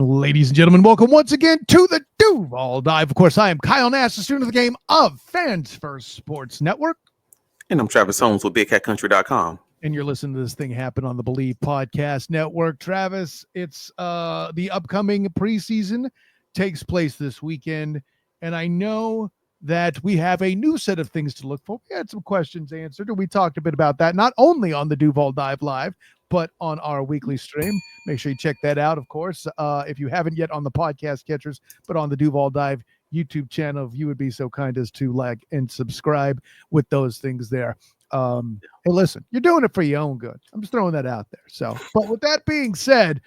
Ladies and gentlemen, welcome once again to the Duval Dive. Of course, I am Kyle Nash, the student of the game of Fans First Sports Network. And I'm Travis Holmes with BigCatCountry.com. And you're listening to this thing happen on the Believe Podcast Network. Travis, it's the upcoming preseason takes place this weekend. And I know that we have a new set of things to look for. We had some questions answered, and we talked a bit about that, not only on the Duval Dive Live, but on our weekly stream. Make sure you check that out, of course, if you haven't yet on the podcast catchers, but on the Duval Dive YouTube channel, if you would be so kind as to like and subscribe with those things there. Hey, listen, you're doing it for your own good. I'm just throwing that out there. So, but with that being said,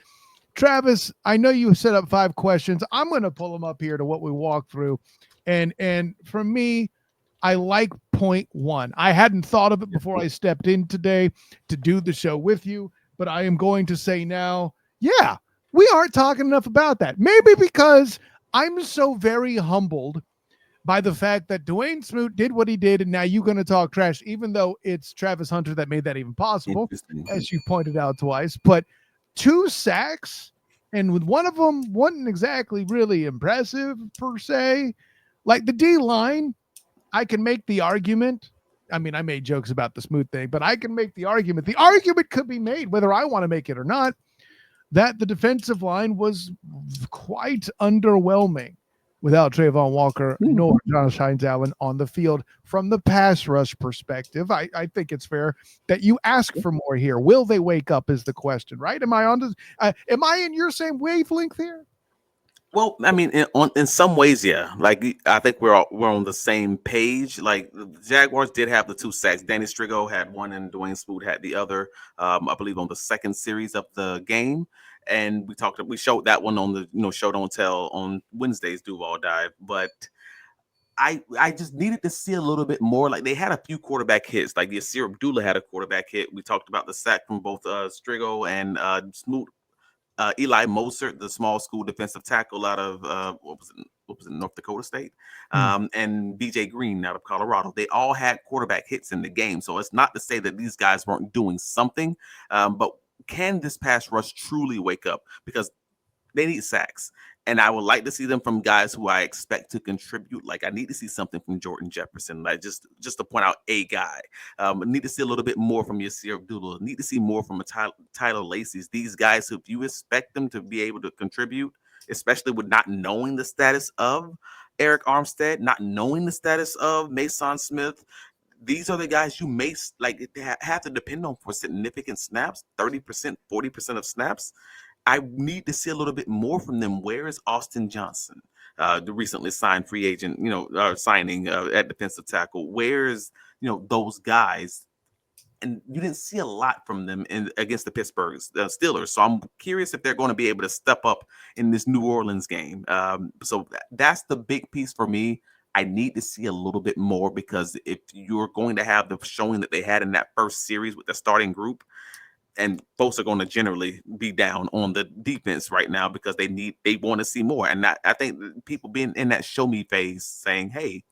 Travis, I know you set up 5 questions. I'm going to pull them up here to what we walked through. And for me, I like point 1. I hadn't thought of it before I stepped in today to do the show with you, but I am going to say now, yeah, we aren't talking enough about that. Maybe because I'm so very humbled by the fact that Dwayne Smoot did what he did, and now you're going to talk trash, even though it's Travis Hunter that made that even possible, as you pointed out twice. But 2 sacks, and with one of them wasn't exactly really impressive per se. Like the D-line, I can make the argument. I mean, I made jokes about the Smoot thing, but I can make the argument. The argument could be made, whether I want to make it or not, that the defensive line was quite underwhelming without Trayvon Walker nor Josh Hines-Allen on the field from the pass rush perspective. I think it's fair that you ask for more here. Will they wake up is the question, right? Am I in your same wavelength here? Well, I mean, in some ways, yeah. Like, I think we're on the same page. Like, the Jaguars did have the 2 sacks. Danny Strigo had one, and Dwayne Smoot had the other. I believe on the second series of the game. And we showed that one on the Show Don't Tell on Wednesday's Duval Dive. But I just needed to see a little bit more. Like, they had a few quarterback hits. Like Yasir Abdullah had a quarterback hit. We talked about the sack from both Strigo and Smoot. Eli Mosert, the small school defensive tackle out of what was it, North Dakota State, and BJ Green out of Colorado. They all had quarterback hits in the game. So it's not to say that these guys weren't doing something, but can this pass rush truly wake up? Because they need sacks. And I would like to see them from guys who I expect to contribute. Like, I need to see something from Jordan Jefferson. Like, just to point out a guy. I need to see a little bit more from Yasir Abdullah. Need to see more from Tyler Lacey's. These guys, if you expect them to be able to contribute, especially with not knowing the status of Eric Armstead, not knowing the status of Mason Smith, these are the guys you may have to depend on for significant snaps, 30%, 40% of snaps. I need to see a little bit more from them. Where is Austin Johnson, the recently signed free agent, signing at defensive tackle? Where is, those guys? And you didn't see a lot from them against the Pittsburgh Steelers. So I'm curious if they're going to be able to step up in this New Orleans game. So that's the big piece for me. I need to see a little bit more, because if you're going to have the showing that they had in that first series with the starting group, and folks are going to generally be down on the defense right now because they want to see more. And I think people being in that show me phase saying, hey,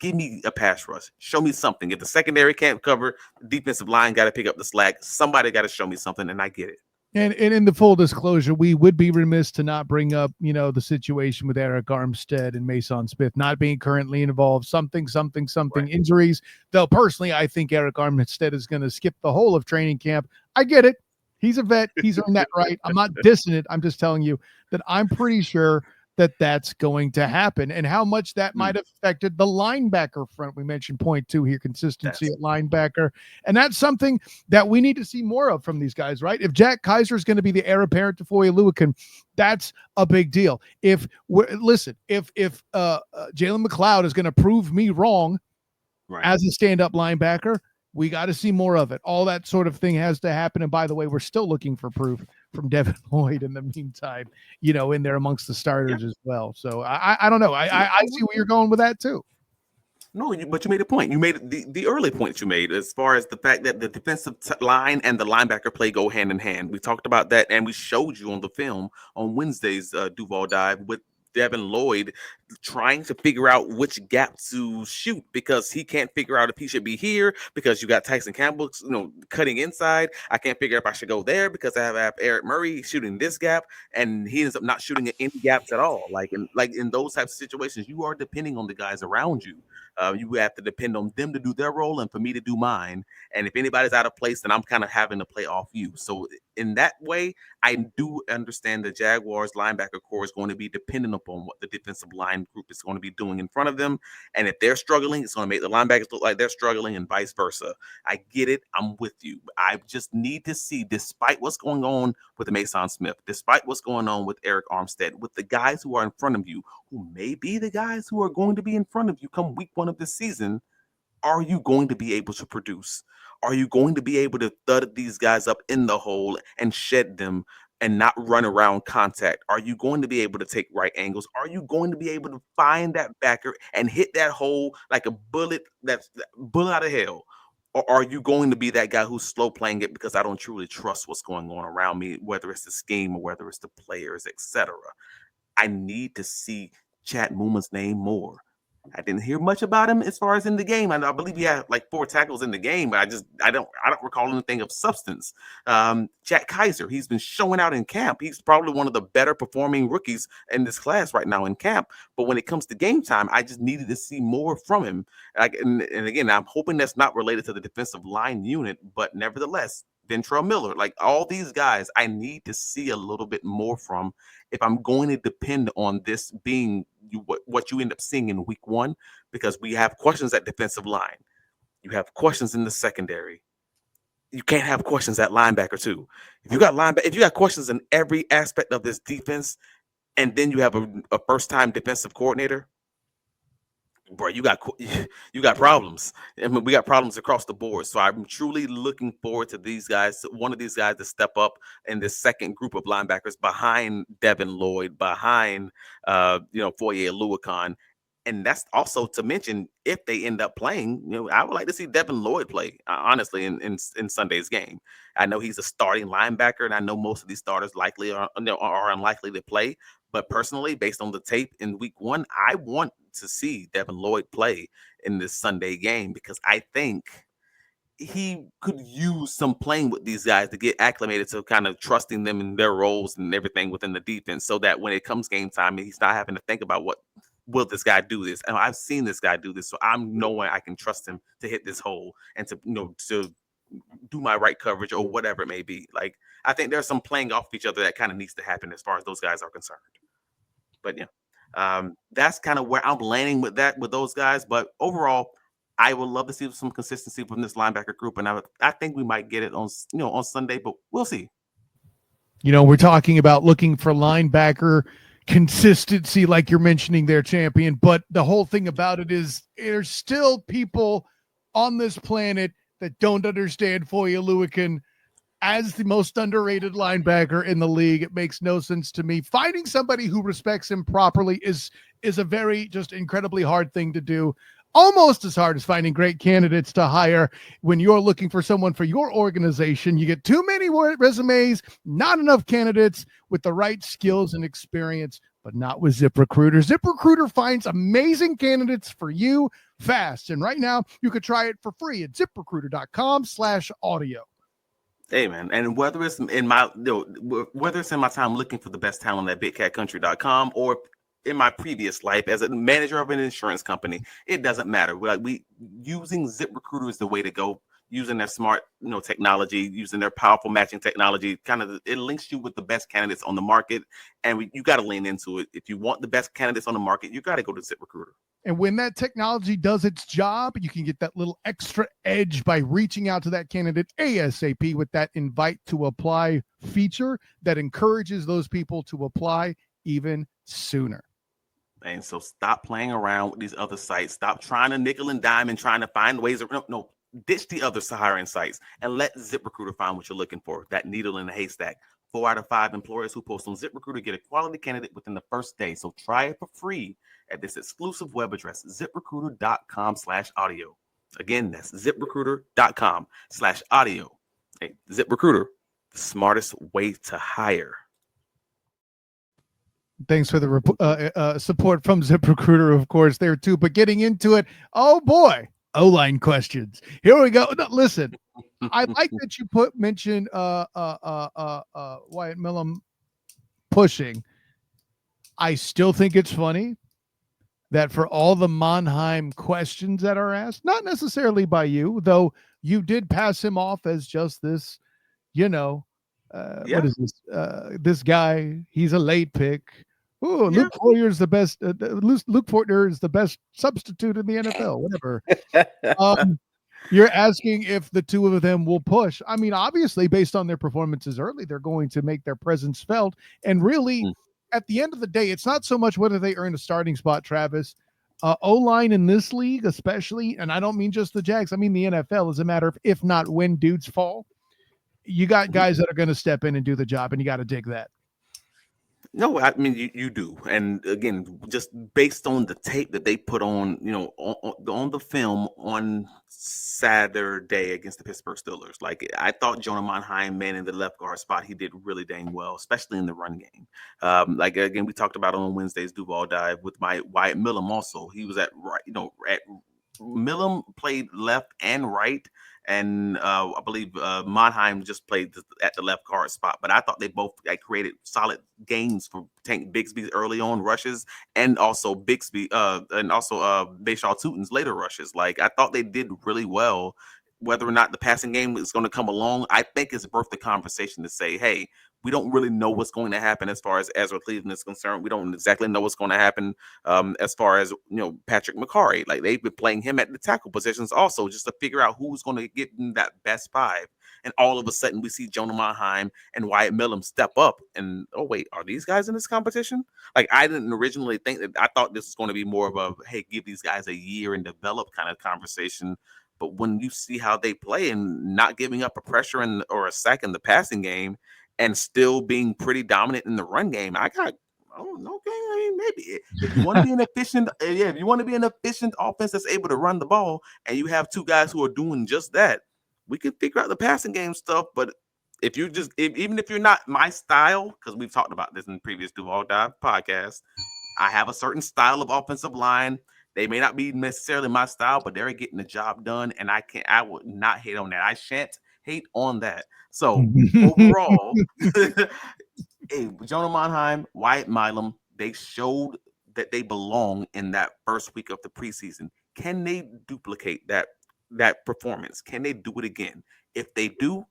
give me a pass rush. Show me something. If the secondary can't cover, the defensive line got to pick up the slack. Somebody got to show me something, and I get it. And in the full disclosure, we would be remiss to not bring up, the situation with Eric Armstead and Mason Smith not being currently involved, something, right. Injuries. Though personally, I think Eric Armstead is going to skip the whole of training camp. I get it. He's a vet. He's earned that right. I'm not dissing it. I'm just telling you that I'm pretty sure that that's going to happen, and how much that might have affected the linebacker front. We mentioned point 2 here, consistency at linebacker. And that's something that we need to see more of from these guys, right? If Jack Kaiser is going to be the heir apparent to Foye Oluokun, that's a big deal. If Jalen McLeod is going to prove me wrong as a stand-up linebacker, we got to see more of it. All that sort of thing has to happen. And by the way, we're still looking for proof from Devin Lloyd in the meantime, in there amongst the starters as well. So I don't know. I see where you're going with that too. No, but you made a point. You made the early point you made as far as the fact that the defensive line and the linebacker play go hand in hand. We talked about that, and we showed you on the film on Wednesday's Duval Dive with Devin Lloyd trying to figure out which gap to shoot because he can't figure out if he should be here because you got Tyson Campbell, cutting inside. I can't figure out if I should go there because I have Eric Murray shooting this gap, and he ends up not shooting any gaps at all. Like in those types of situations, you are depending on the guys around you. You have to depend on them to do their role and for me to do mine. And if anybody's out of place, then I'm kind of having to play off you. So in that way, I do understand the Jaguars linebacker core is going to be dependent upon what the defensive line group is going to be doing in front of them. And if they're struggling, it's going to make the linebackers look like they're struggling and vice versa. I get it. I'm with you. I just need to see, despite what's going on with Mason Smith, despite what's going on with Eric Armstead, with the guys who are in front of you, who may be the guys who are going to be in front of you come week 1 of the season, are you going to be able to produce? Are you going to be able to thud these guys up in the hole and shed them and not run around contact? Are you going to be able to take right angles? Are you going to be able to find that backer and hit that hole like a bullet, that's bullet out of hell? Or are you going to be that guy who's slow playing it because I don't truly trust what's going on around me, whether it's the scheme or whether it's the players, etc.? I need to see Chad Muma's name more. I didn't hear much about him as far as in the game. I believe he had like 4 tackles in the game, but I don't recall anything of substance. Jack Kaiser, he's been showing out in camp. He's probably one of the better performing rookies in this class right now in camp. But when it comes to game time, I just needed to see more from him. And again, I'm hoping that's not related to the defensive line unit, but nevertheless, Ventrell Miller, like all these guys, I need to see a little bit more from if I'm going to depend on this being what you end up seeing in week 1, because we have questions at defensive line. You have questions in the secondary. You can't have questions at linebacker too. If you got questions in every aspect of this defense, and then you have a first-time defensive coordinator, bro, you got problems. I mean, we got problems across the board. So I'm truly looking forward to these guys, one of these guys to step up in this second group of linebackers behind Devin Lloyd, behind Foye Oluokun. And that's also to mention if they end up playing, I would like to see Devin Lloyd play, honestly, in Sunday's game. I know he's a starting linebacker, and I know most of these starters likely are unlikely to play. But personally, based on the tape in week 1, I want to see Devin Lloyd play in this Sunday game because I think he could use some playing with these guys to get acclimated to kind of trusting them in their roles and everything within the defense, so that when it comes game time, he's not having to think about will this guy do this? And I've seen this guy do this, so I'm knowing I can trust him to hit this hole and to do my right coverage or whatever it may be. Like, I think there's some playing off each other that kind of needs to happen as far as those guys are concerned. But that's kind of where I'm landing with those guys. But overall, I would love to see some consistency from this linebacker group, and I think we might get it on Sunday, but we'll see. We're talking about looking for linebacker consistency, like you're mentioning there, champion. But the whole thing about it is there's still people on this planet that don't understand Foye Oluokun as the most underrated linebacker in the league. It makes no sense to me. Finding somebody who respects him properly is a very just incredibly hard thing to do. Almost as hard as finding great candidates to hire when you're looking for someone for your organization. You get too many resumes, not enough candidates with the right skills and experience, but not with ZipRecruiter. ZipRecruiter finds amazing candidates for you fast. And right now you could try it for free at ZipRecruiter.com/audio. Hey man, and whether it's in my time looking for the best talent at BigCatCountry.com or in my previous life as a manager of an insurance company, it doesn't matter. We using ZipRecruiter is the way to go. Using their smart, technology, using their powerful matching technology, it links you with the best candidates on the market, and you got to lean into it. If you want the best candidates on the market, you got to go to ZipRecruiter. And when that technology does its job, you can get that little extra edge by reaching out to that candidate ASAP with that invite to apply feature that encourages those people to apply even sooner. And so stop playing around with these other sites. Stop trying to nickel and dime and trying to find ways around. No, ditch the other hiring sites and let ZipRecruiter find what you're looking for. That needle in the haystack. 4 out of 5 employers who post on ZipRecruiter get a quality candidate within the first day. So try it for free at this exclusive web address, ZipRecruiter.com/audio. Again, that's ZipRecruiter.com/audio. Hey, ZipRecruiter, the smartest way to hire. Thanks for the support from ZipRecruiter, of course, there too. But getting into it, oh boy, O-line questions. Here we go. No, listen, I like that you mentioned Wyatt Millum pushing. I still think it's funny that for all the Monheim questions that are asked, not necessarily by you, though you did pass him off as just this, what is this? This guy, he's a late pick. Oh, Yeah. Luke Fortner is the best. Luke Fortner is the best substitute in the NFL. Whatever. You're asking if the two of them will push. I mean, obviously, based on their performances early, they're going to make their presence felt. And really, at the end of the day, it's not so much whether they earn a starting spot, Travis. O-line in this league, especially, and I don't mean just the Jags, I mean the NFL, is a matter of if not when dudes fall. You got guys that are going to step in and do the job, and you got to dig that. No, I mean you do, and again, just based on the tape that they put on, on the film on Saturday against the Pittsburgh Steelers, like I thought Jonah Monheim, man, in the left guard spot, he did really dang well, especially in the run game. Like again, we talked about on Wednesday's Duval dive with my Wyatt Millum. Also, he was at right, Millum played left and right. And I believe Monheim just played at the left guard spot. But I thought they both created solid gains for Tank Bigsby early on rushes, and also Bixby and also Bashaw Tutin's later rushes. Like I thought they did really well. Whether or not the passing game is going to come along, I think it's worth the conversation to say, hey, we don't really know what's going to happen as far as Ezra Cleveland is concerned. We don't exactly know what's going to happen as far as Patrick McCarry. Like they've been playing him at the tackle positions also, just to figure out who's going to get in that best five. And all of a sudden, we see Jonah Monheim and Wyatt Millum step up. And oh wait, are these guys in this competition? Like I didn't originally think that. I thought this was going to be more of a hey, give these guys a year and develop kind of conversation. But when you see how they play and not giving up a pressure or a sack in the passing game, and still being pretty dominant in the run game, I don't know. Okay, I mean, maybe if you want to be an efficient, if you want to be an efficient offense that's able to run the ball, and you have two guys who are doing just that, we can figure out the passing game stuff. But if you even if you're not my style, because we've talked about this in previous Duval Dive podcasts, I have a certain style of offensive line. They may not be necessarily my style, but they're getting the job done, and I would not hate on that. I shan't hate on that. So overall, hey, Jonah Monheim, Wyatt Millum, they showed that they belong in that first week of the preseason. Can they duplicate that performance? Can they do it again? If they do,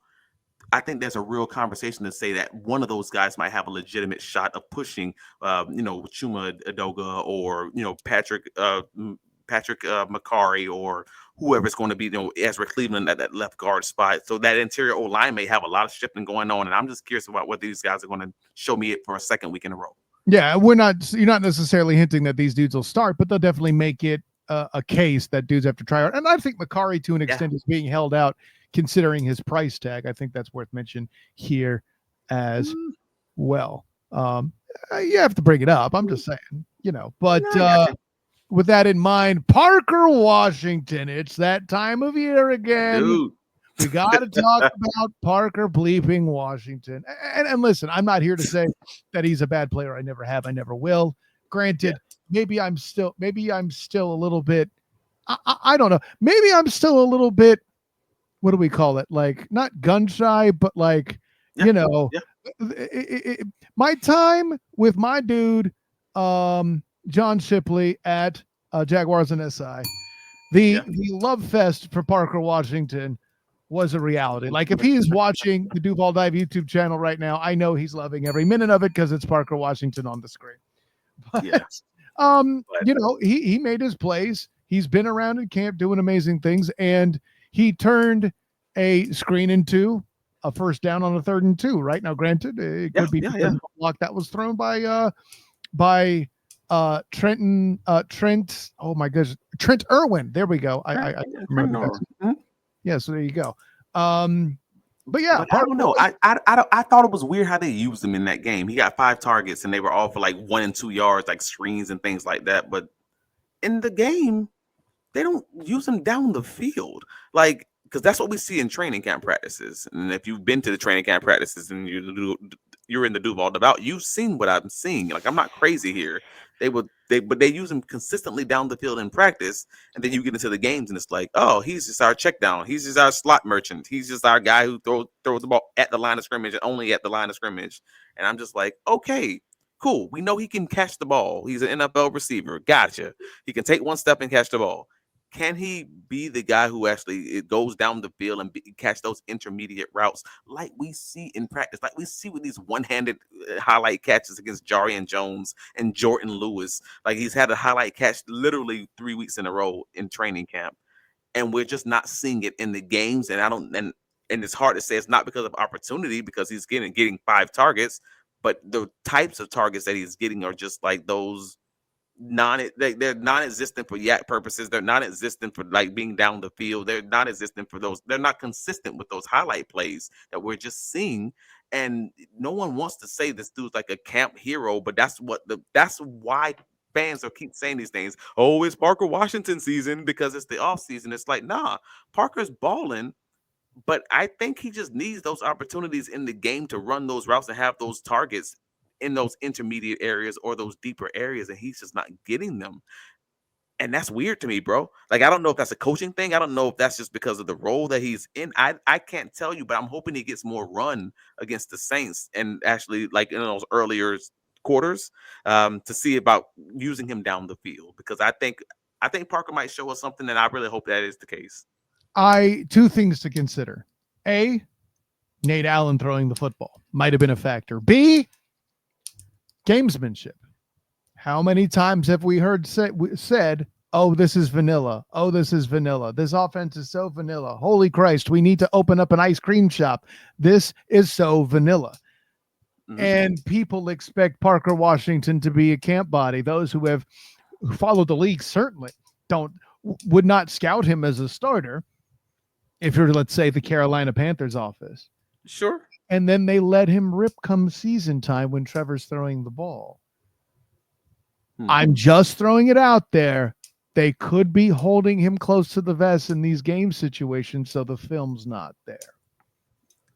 I think there's a real conversation to say that one of those guys might have a legitimate shot of pushing, Chuma Adoga or Patrick McCarry or whoever's going to be, Ezra Cleveland at that left guard spot. So that interior O line may have a lot of shifting going on, and I'm just curious about what these guys are going to show me it for a second week in a row. Yeah, you're not necessarily hinting that these dudes will start, but they'll definitely make it a case that dudes have to try out. And I think McCarry, to an extent, is being held out considering his price tag. I think that's worth mention here as well. You have to bring it up. I'm just saying, but with that in mind, Parker Washington, it's that time of year again. Dude. We got to talk about Parker bleeping Washington. And listen, I'm not here to say that he's a bad player. I never have. I never will. Granted, maybe I'm still a little bit, I don't know. Maybe I'm still a little bit, what do we call it? Like not gun shy, but like, my time with my dude, John Shipley at Jaguars and SI, the love fest for Parker Washington was a reality. Like if he's watching the Duval Dive YouTube channel right now, I know he's loving every minute of it because it's Parker Washington on the screen. But, he made his plays. He's been around in camp doing amazing things, and he turned a screen into a first down on a 3rd and 2. Right now, granted, it could be a block that was thrown by Trent. Oh my goodness, Trent Irwin. There we go. I remember that. Yeah, so there you go. But yeah, I don't know. I thought it was weird how they used him in that game. He got 5 targets and they were all for like 1 and 2 yards, like screens and things like that. But in the game, they don't use him down the field, like because that's what we see in training camp practices. And if you've been to the training camp practices and you're in the Duval devout. You've seen what I'm seeing. Like, I'm not crazy here. But they use him consistently down the field in practice, and then you get into the games, and it's like, oh, he's just our check down. He's just our slot merchant. He's just our guy who throws the ball at the line of scrimmage and only at the line of scrimmage. And I'm just like, okay, cool. We know he can catch the ball. He's an NFL receiver. Gotcha. He can take one step and catch the ball. Can he be the guy who actually it goes down the field and catch those intermediate routes like we see in practice, like we see with these one-handed highlight catches against Jarian Jones and Jordan Lewis? Like, he's had a highlight catch literally 3 weeks in a row in training camp, and we're just not seeing it in the games. And I don't, and it's hard to say it's not because of opportunity, because he's getting 5 targets, but the types of targets that he's getting are just like those they're non-existent for yak purposes. They're non-existent for like being down the field. They're non-existent for those. They're not consistent with those highlight plays that we're just seeing. And no one wants to say this dude's like a camp hero, but that's why fans are keep saying these things. Oh, it's Parker Washington season because it's the off season. It's like, nah, Parker's balling, but I think he just needs those opportunities in the game to run those routes and have those targets in those intermediate areas or those deeper areas, and he's just not getting them. And that's weird to me, bro. Like, I don't know if that's a coaching thing. I don't know if that's just because of the role that he's in. I can't tell you, but I'm hoping he gets more run against the Saints and actually like in those earlier quarters, to see about using him down the field, because I think Parker might show us something, and I really hope that is the case. Two things to consider. A, Nate Allen throwing the football might have been a factor. B, gamesmanship. How many times have we heard said, oh, this is vanilla. Oh, this is vanilla. This offense is so vanilla. Holy Christ, we need to open up an ice cream shop. This is so vanilla. Mm-hmm. And people expect Parker Washington to be a camp body. Those who followed the league certainly would not scout him as a starter if you're, let's say, the Carolina Panthers office. Sure. And then they let him rip come season time when Trevor's throwing the ball. I'm just throwing it out there. They could be holding him close to the vest in these game situations, so the film's not there.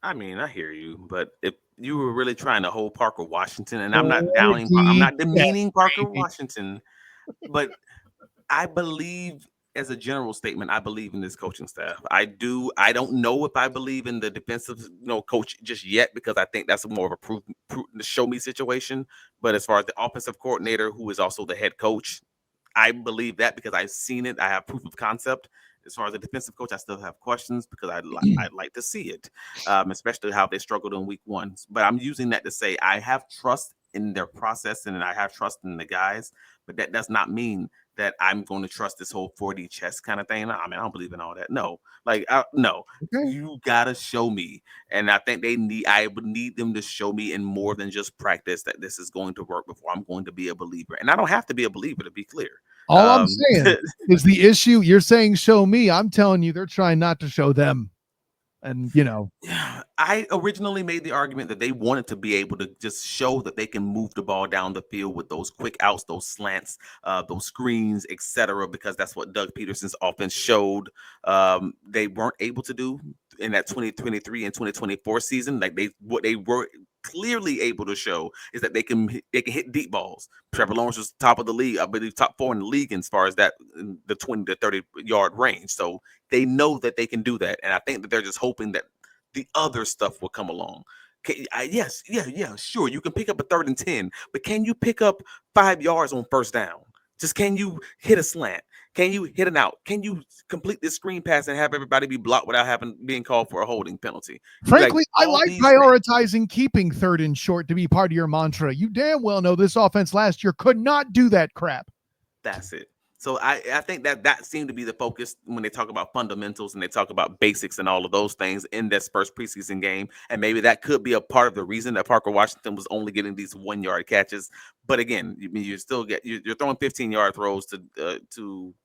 I mean, I hear you, but if you were really trying to hold Parker Washington, and I'm not demeaning Parker Washington, but I believe, as a general statement, I believe in this coaching staff. I do. I don't know if I believe in the defensive, coach just yet, because I think that's more of a prove show me situation. But as far as the offensive coordinator, who is also the head coach, I believe that because I've seen it. I have proof of concept. As far as the defensive coach, I still have questions because I'd like to see it, especially how they struggled in week 1. But I'm using that to say I have trust in their process and I have trust in the guys. But that does not mean that I'm going to trust this whole 4D chess kind of thing. I mean, I don't believe in all that. No, no. Okay. You gotta show me, and I think I would need them to show me in more than just practice that this is going to work before I'm going to be a believer. And I don't have to be a believer to be clear. All I'm saying is the issue. You're saying show me. I'm telling you, they're trying not to show them. And, I originally made the argument that they wanted to be able to just show that they can move the ball down the field with those quick outs, those slants, those screens, etc., because that's what Doug Peterson's offense showed they weren't able to do in that 2023 and 2024 season. Like, what they were clearly able to show is that they can hit deep balls. Trevor Lawrence was top of the league, I believe top 4 in the league as far as that, in the 20 to 30 yard range. So they know that they can do that, and I think that they're just hoping that the other stuff will come along. Yes, sure. You can pick up a 3rd and 10, but can you pick up 5 yards on first down? Just can you hit a slant? Can you hit an out? Can you complete this screen pass and have everybody be blocked without being called for a holding penalty? Frankly, I like prioritizing keeping 3rd and short to be part of your mantra. You damn well know this offense last year could not do that crap. That's it. So I think that seemed to be the focus when they talk about fundamentals and they talk about basics and all of those things in this first preseason game. And maybe that could be a part of the reason that Parker Washington was only getting these 1-yard catches. But again, you still you're throwing 15-yard throws to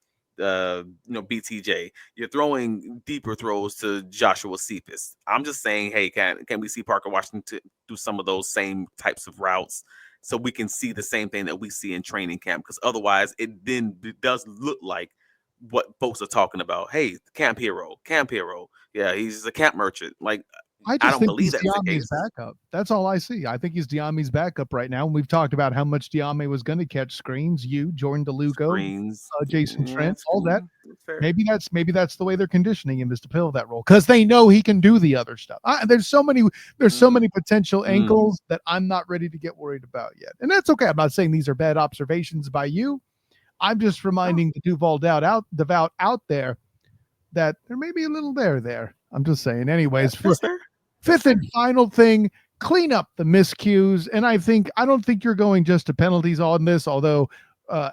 BTJ. You're throwing deeper throws to Joshua Cephas. I'm just saying, hey, can we see Parker Washington do some of those same types of routes, so we can see the same thing that we see in training camp? Because otherwise it does look like what folks are talking about. Hey, camp hero. Yeah, he's a camp merchant. Like, I I just don't think believe he's that's the Diami's case. backup. That's all I see. I think he's Diami's backup right now. And we've talked about how much Diami was going to catch screens. You, Jordan DeLuco, Screens. Jason Yeah, Trent, all that. that's fair. Maybe that's the way they're conditioning him, is to fill that role because they know he can do the other stuff. There's so many potential ankles that I'm not ready to get worried about yet, and that's okay. I'm not saying these are bad observations by you. I'm just reminding the Duval devout out there that there may be a little there. I'm just saying. Anyways, for That's fair. fifth and final thing, clean up the miscues. And I don't think you're going just to penalties on this, although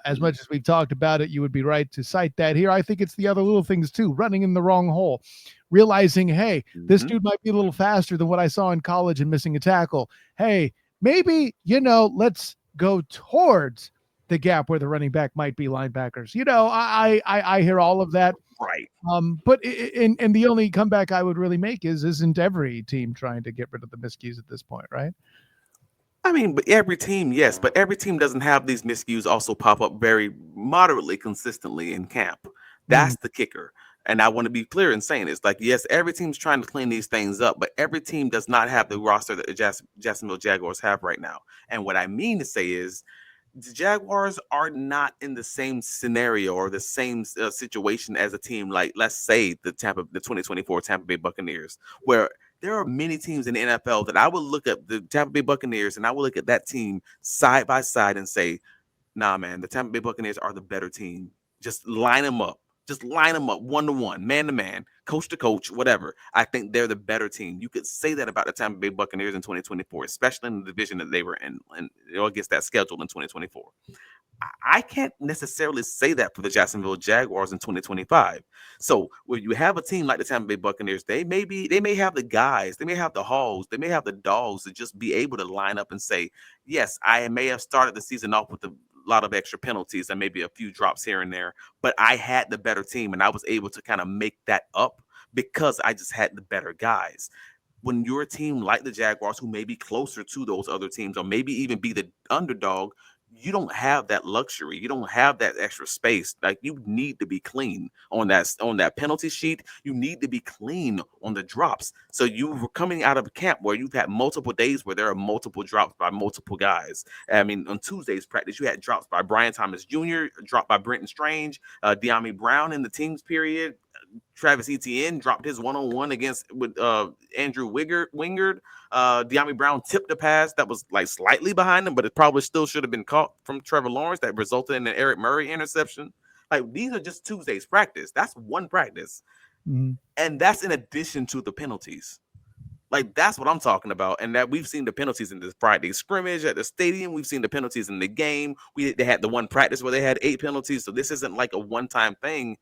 as much as we've talked about it, you would be right to cite that here. I think it's the other little things too, running in the wrong hole, realizing, hey, this dude might be a little faster than what I saw in college and missing a tackle. Hey, maybe, let's go towards the gap where the running back might be linebackers. I hear all of that. Right. But and the only comeback I would really make isn't every team trying to get rid of the miscues at this point, right? I mean, but every team, yes, but every team doesn't have these miscues also pop up very moderately consistently in camp. That's the kicker. And I want to be clear in saying this. Like, yes, every team's trying to clean these things up, but every team does not have the roster that the Jacksonville Jaguars have right now. And what I mean to say is the Jaguars are not in the same scenario or the same situation as a team like, let's say, the 2024 Tampa Bay Buccaneers, where there are many teams in the NFL that I would look at the Tampa Bay Buccaneers and I would look at that team side by side and say, nah, man, the Tampa Bay Buccaneers are the better team. Just line them up. Just line them up 1-to-1, man to man, coach to coach, whatever. I think they're the better team. You could say that about the Tampa Bay Buccaneers in 2024, especially in the division that they were in and against that schedule in 2024. I can't necessarily say that for the Jacksonville Jaguars in 2025. So when you have a team like the Tampa Bay Buccaneers, they may have the guys, they may have the hauls, they may have the dogs to just be able to line up and say, yes, I may have started the season off with a lot of extra penalties and maybe a few drops here and there, but I had the better team and I was able to kind of make that up because I just had the better guys. When you're a team like the Jaguars, who may be closer to those other teams or maybe even be the underdog, you don't have that luxury. You don't have that extra space. Like, you need to be clean on that penalty sheet. You need to be clean on the drops. So you were coming out of a camp where you've had multiple days where there are multiple drops by multiple guys. I mean, on Tuesday's practice, you had drops by Brian Thomas Jr., dropped by Brenton Strange, De'Ami Brown in the teams period. Travis Etienne dropped his one-on-one with Andrew Wingard. De'Ami Brown tipped a pass that was like slightly behind him, but it probably still should have been caught from Trevor Lawrence that resulted in an Eric Murray interception. Like, these are just Tuesday's practice. That's one practice. And that's in addition to the penalties. Like, that's what I'm talking about. And that we've seen the penalties in this Friday scrimmage at the stadium. We've seen the penalties in the game. They had the one practice where they had 8 penalties. So this isn't like a one-time thing.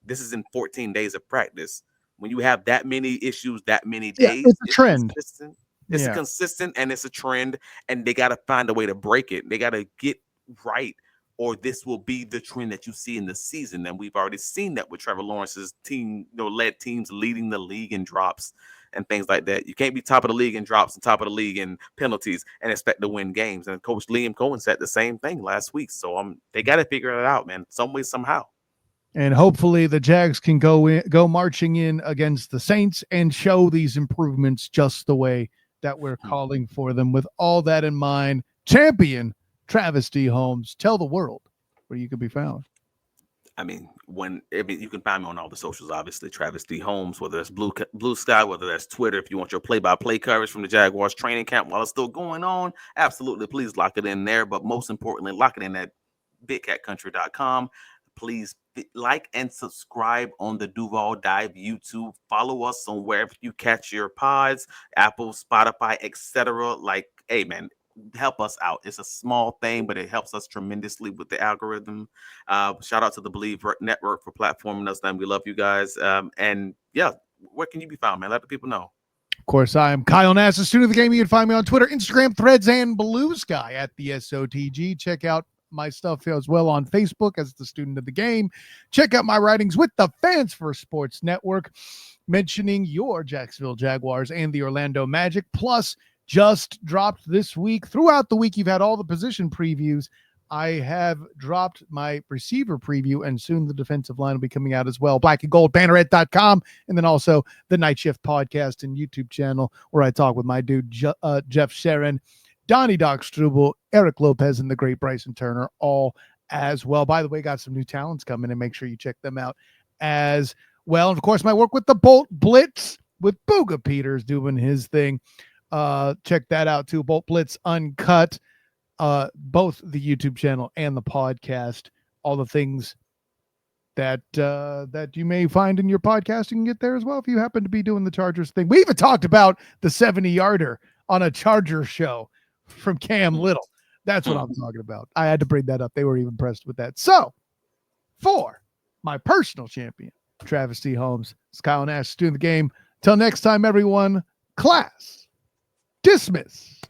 This is in 14 days of practice. When you have that many issues, that many days, it's a trend. Consistent. It's consistent and it's a trend, and they got to find a way to break it. They got to get right, or this will be the trend that you see in the season. And we've already seen that with Trevor Lawrence's team, led teams leading the league in drops and things like that. You can't be top of the league in drops and top of the league in penalties and expect to win games. And Coach Liam Coen said the same thing last week. So they got to figure it out, man, some way, somehow. And hopefully the Jags can go marching in against the Saints and show these improvements just the way that we're calling for them. With all that in mind, champion Travis D. Holmes, tell the world where you can be found. I mean, you can find me on all the socials, obviously, Travis D. Holmes, whether that's Blue Sky, whether that's Twitter. If you want your play-by-play coverage from the Jaguars training camp while it's still going on, absolutely, please lock it in there. But most importantly, lock it in at bigcatcountry.com. Please like and subscribe on the Duval Dive YouTube. Follow us on wherever you catch your pods, Apple, Spotify, etc. Like, hey, man, help us out. It's a small thing, but it helps us tremendously with the algorithm. Shout out to the Believe Network for platforming us. And we love you guys. And yeah, where can you be found, man? Let the people know. Of course, I am Kyle Nass, the student of the game. You can find me on Twitter, Instagram, Threads, and Blue Sky at the SOTG. Check out my stuff as well on Facebook as the student of the game. Check out my writings with the Fans for Sports Network, mentioning your Jacksonville Jaguars and the Orlando Magic. Plus, just dropped this week. Throughout the week, you've had all the position previews. I have dropped my receiver preview, and soon the defensive line will be coming out as well. Black and Gold, banneret.com, and then also the Night Shift podcast and YouTube channel where I talk with my dude, Jeff Sharon, Donnie Doc Struble, Eric Lopez, and the great Bryson Turner, all as well. By the way, got some new talents coming, and make sure you check them out as well. And of course, my work with the Bolt Blitz with Booga Peters doing his thing. Check that out too. Bolt Blitz Uncut. Both the YouTube channel and the podcast, all the things that you may find in your podcast, you can get there as well if you happen to be doing the Chargers thing. We even talked about the 70-yarder on a Charger show from Cam Little. That's what I'm talking about. I had to bring that up. They were even impressed with that. So, for my personal champion, Travis C. Holmes, it's Kyle Nash doing the game. Till next time, everyone, class dismiss.